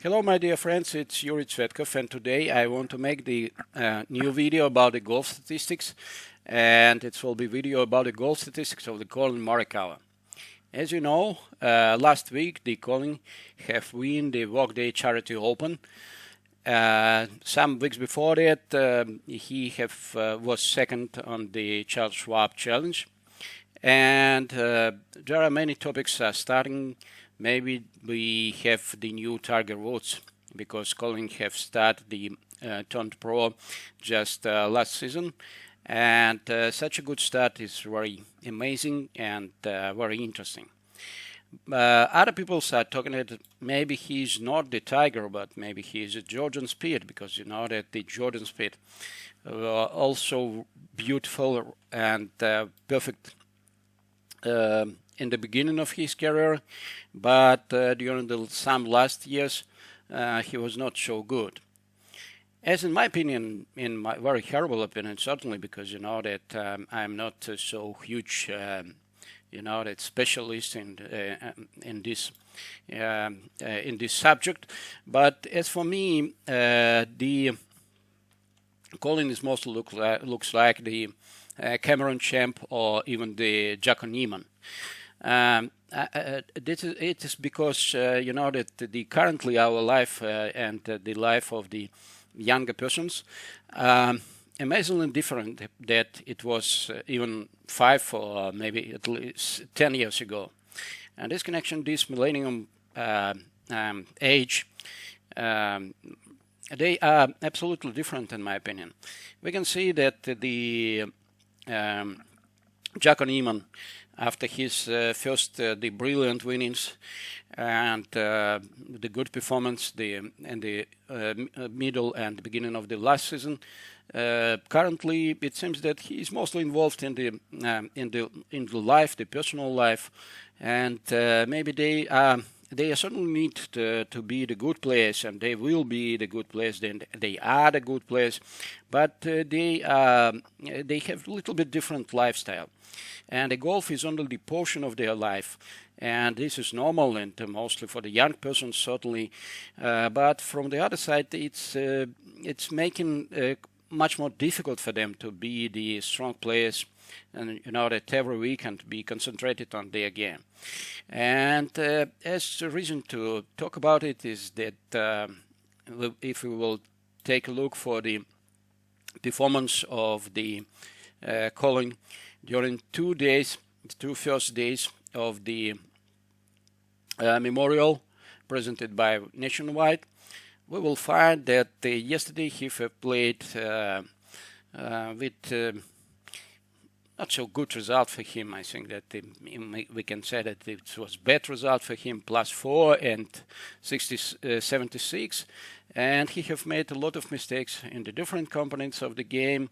Hello my dear friends, it's Yuri Tsvetkov, and today I want to make the new video about the golf statistics, and it will be video about the golf statistics of the Collin Morikawa. As you know, last week the Collin have won the Workday Charity Open. Some weeks before that he was second on the Charles Schwab Challenge, and there are many topics starting. Maybe we have the new Tiger Woods, because Collin have started the turned pro just last season, and such a good start is very amazing and very interesting. Other people start talking that maybe he's not the Tiger, but maybe he's a Jordan Spieth, because you know that the Jordan Spieth also beautiful and perfect in the beginning of his career, but during some last years he was not so good. As in my opinion, in my very horrible opinion, certainly, because you know that I'm not so huge, you know, that specialist in this subject. But as for me, the Collin is mostly looks like the Cameron Champ or even the Jaco Niemann. It is because you know that currently our life and the life of the younger persons amazingly different that it was even 5 or maybe at least 10 years ago. And this connection, this millennium age, they are absolutely different in my opinion. We can see that the Jaco Niemann, after his first the brilliant winnings and the good performance in the middle and beginning of the last season, currently it seems that he is mostly involved in the life, the personal life, and maybe they certainly need to be the good players, and they will be the good players. Then they are the good players, but they have a little bit different lifestyle, and the golf is only the portion of their life, and this is normal and mostly for the young persons certainly. But from the other side, it's making much more difficult for them to be the strong players, and you know that every weekend be concentrated on their game. And as a reason to talk about it is that if we will take a look for the performance of the Collin during 2 days, the 2 first days of the memorial presented by Nationwide, we will find that yesterday he played with not so good result for him. I think that we can say that it was bad result for him, +4 and 76, and he have made a lot of mistakes in the different components of the game.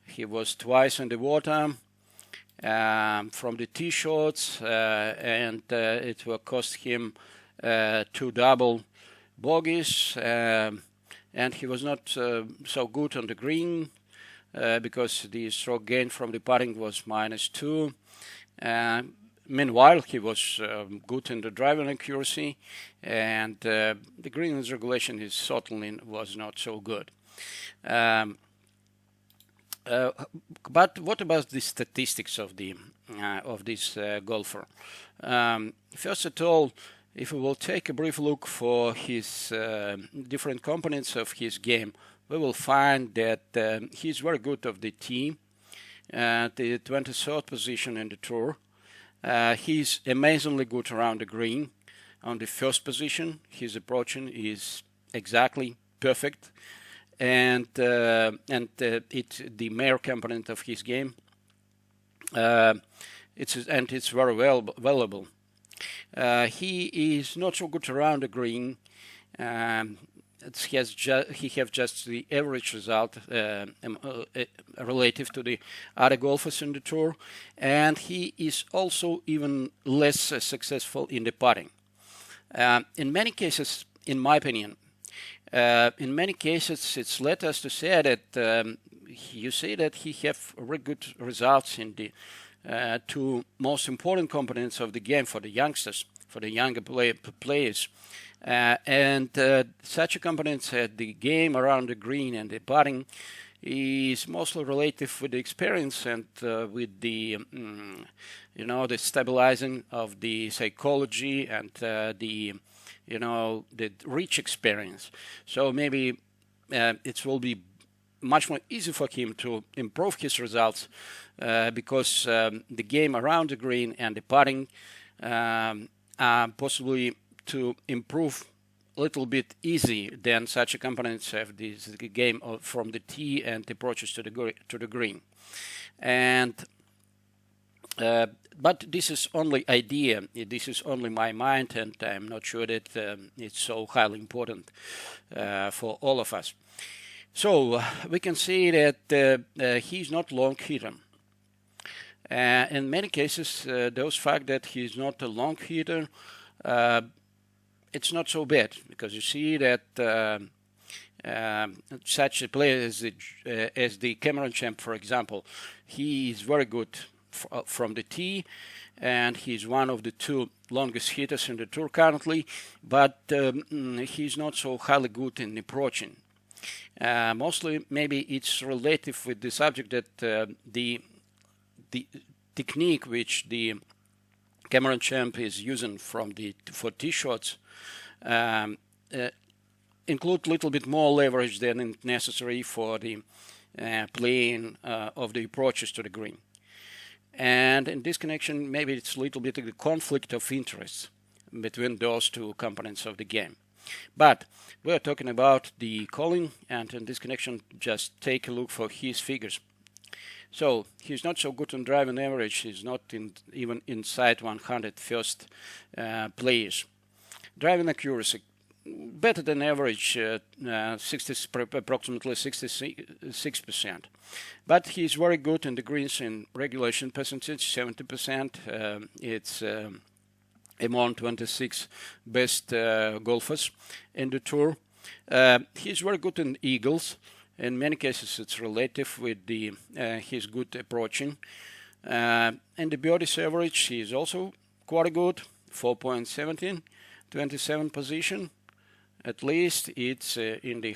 He was twice in the water from the tee shots, and it will cost him 2 double bogeys, and he was not so good on the green because the stroke gain from the putting was -2. Meanwhile, he was good in the driving accuracy, and the green regulation is certainly was not so good. But what about the statistics of this golfer? First of all, if we will take a brief look for his different components of his game, we will find that he's very good of the tee, the 23rd position in the tour. He's amazingly good around the green. On the first position, his approaching is exactly perfect, and it's the major component of his game. It's very valuable. He is not so good around the green. He have just the average result relative to the other golfers in the tour, and he is also even less successful in the putting. In many cases, in my opinion, it's led us to say that you say that he have very good results in the 2 most important components of the game for the youngsters, for the younger players. Such a components at the game around the green and the putting is mostly relative with the experience and with the the stabilizing of the psychology and the rich experience. So maybe it will be much more easy for him to improve his results because the game around the green and the putting are possibly to improve a little bit easy than such a components have this game from the tee and approaches to the green. And but this is only idea. This is only my mind, and I'm not sure that it's so highly important for all of us. So we can see that he's not long hitter. In many cases, those fact that he's not a long hitter, it's not so bad, because you see that such a player as the Cameron Champ, for example, he is very good from the tee, and he's one of the two longest hitters in the tour currently, but he's not so highly good in approaching. Mostly maybe it's relative with the subject that the technique which the Cameron Champ is using for tee shots include a little bit more leverage than necessary for the playing of the approaches to the green. And in this connection, maybe it's a little bit of a conflict of interest between those two components of the game. But we are talking about the Collin, and in this connection, just take a look for his figures. So he's not so good on driving average. He's not even inside 100 first players. Driving accuracy, better than average, approximately 66%. But he's very good in the greens in regulation percentage, 70%. It's among 26 best golfers in the tour. He's very good in eagles. In many cases, it's relative with his good approaching. And the birdies average, he's also quite good, 4.17, 27 position. At least it's on the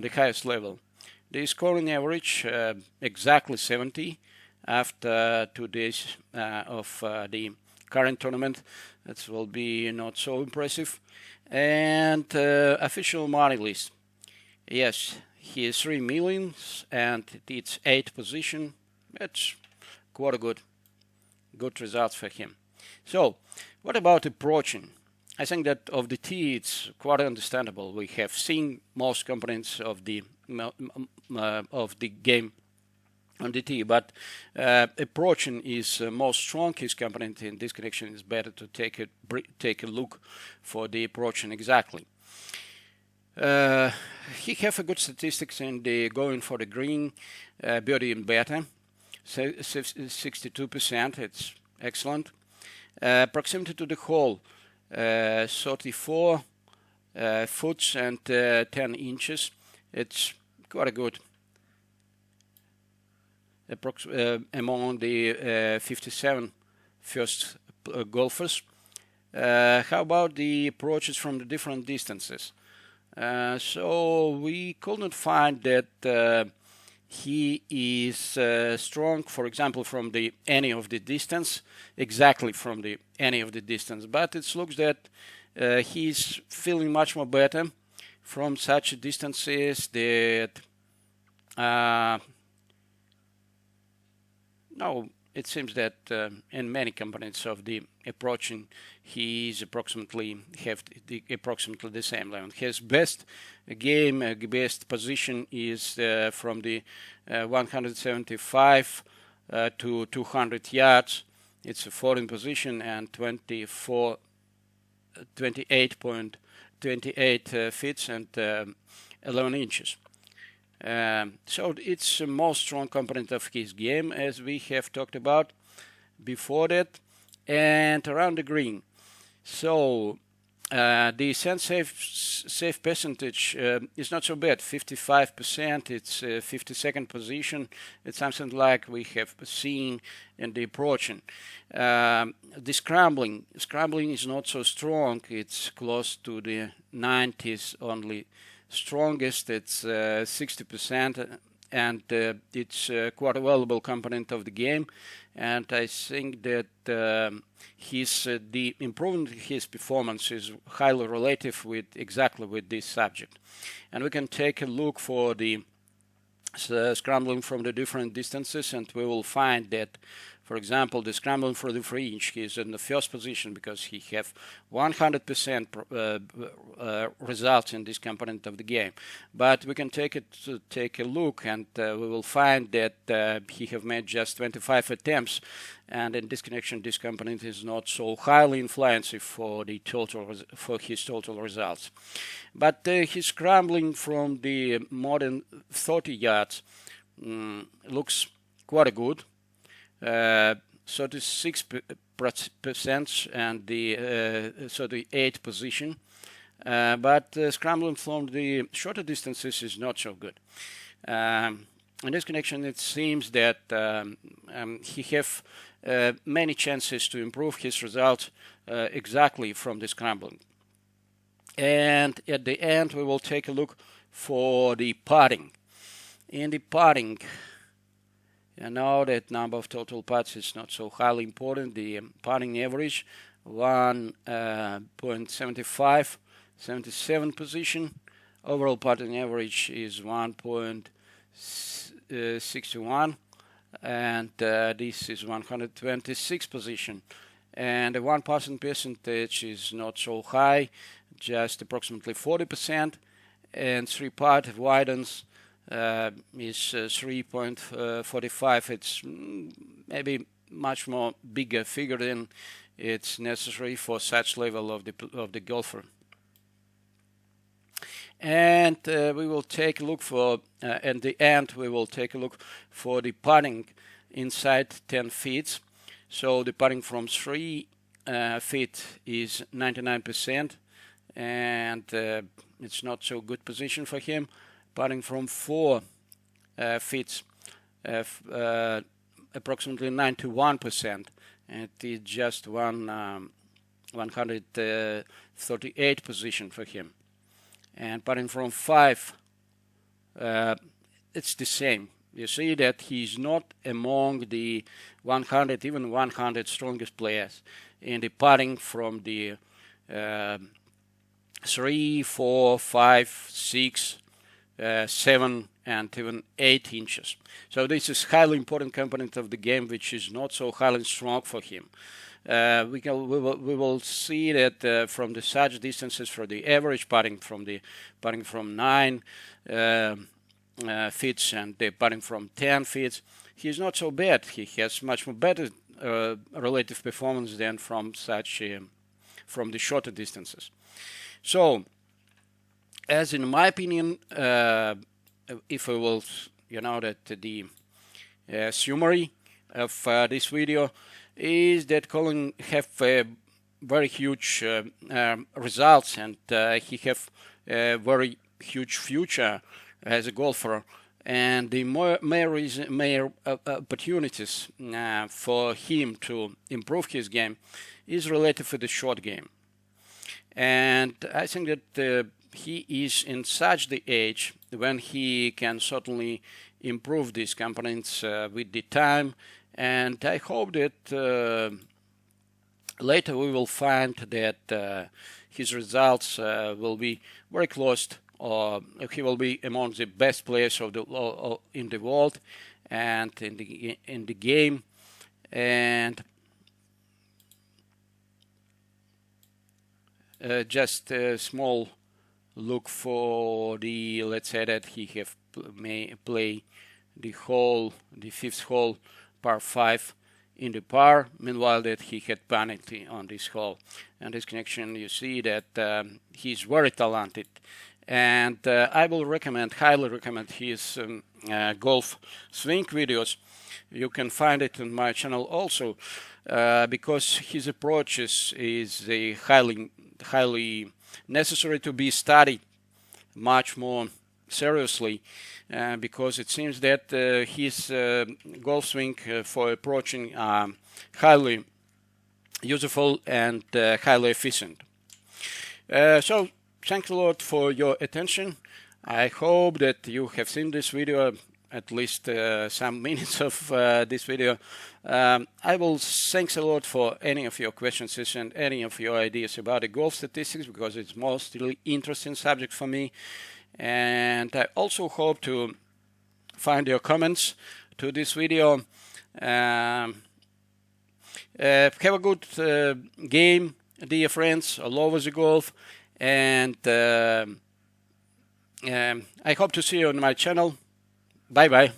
highest level. The scoring average exactly 70 after 2 days of the current tournament. That will be not so impressive. And official money list. Yes, he is 3 million and it's 8th position. That's quite a good result for him. So, what about approaching? I think that of the tee, it's quite understandable. We have seen most components of the game on the tee, but approaching is most strongest component in this connection. Is better to take a look for the approaching exactly. He have a good statistics in the going for the green, birdie and better, 62%. It's excellent. Proximity to the hole, 34 foot and 10 inches. It's quite good among the 57 first golfers. How about the approaches from the different distances? So we could not find that he is strong, for example, from any of the distance, exactly from any of the distance. But it looks that he's feeling much more better from such distances that no, it seems that in many components of the approaching, he is approximately the same level. His best game, best position is from the 175 to 200 yards. It's a 14th position and 28.28 feet and 11 inches. So it's the most strong component of his game, as we have talked about before that. And around the green, so the safe percentage is not so bad, 55%. It's 52nd position. It's something like we have seen in the approaching. The scrambling is not so strong. It's close to the 90s only. Strongest, it's 60%, and it's quite a valuable component of the game. And I think that the improvement in his performance is highly relative with exactly with this subject. And we can take a look for the scrambling from the different distances, and we will find that, for example, the scrambling for the free inch, he's in the first position because he have 100% results in this component of the game. But we can take a look, and we will find that he have made just 25 attempts, and in this connection, this component is not so highly influential for the his total results. But his scrambling from the more than 30 yards looks quite good. 36% and the 38th position, but scrambling from the shorter distances is not so good. In this connection, it seems that he have many chances to improve his results exactly from the scrambling. And at the end, we will take a look for the putting. In the putting, you know that number of total putts is not so highly important. The putting average 1.75, 77 position. Overall putting average is 1.61, and this is 126 position. And the 1% percentage is not so high, just approximately 40%. And 3-putt widens is 3.45. It's maybe much more bigger figure than it's necessary for such level of the golfer. And we will take a look for at the end we will take a look for the putting inside 10 feet. So the putting from 3 feet is 99%, and it's not so good position for him. Putting from 4 feet, approximately 91%, and it is just 138 position for him. And putting from 5, it's the same. You see that he's not among the 100, even 100 strongest players in the putting from the 3, 4, 5, 6, 7 and even 8 inches. So this is highly important component of the game, which is not so highly strong for him. We will see that from the such distances for the average putting from 9 feet and the putting from 10 feet, he's not so bad. He has much more better relative performance than from such from the shorter distances. So, as in my opinion, if we will, that the summary of this video is that Collin have very huge results, and he have a very huge future as a golfer, and the more opportunities for him to improve his game is related to the short game. And I think that he is in such the age when he can certainly improve these components with the time, and I hope that later we will find that his results will be very close, or he will be among the best players of in the world and in the game. And just a small look for the, let's say that he have may play the 5th hole, par 5 in the par, meanwhile that he had penalty on this hole. And this connection, you see that he's very talented, and I will highly recommend his golf swing videos. You can find it on my channel also, because his approaches is highly necessary to be studied much more seriously, because it seems that his golf swing for approaching highly useful and highly efficient. So thanks a lot for your attention. I hope that you have seen this video, at least some minutes of this video. I will thanks a lot for any of your questions and any of your ideas about the golf statistics, because it's mostly interesting subject for me. And I also hope to find your comments to this video. Have a good game, dear friends, all over the golf, and I hope to see you on my channel. Bye bye.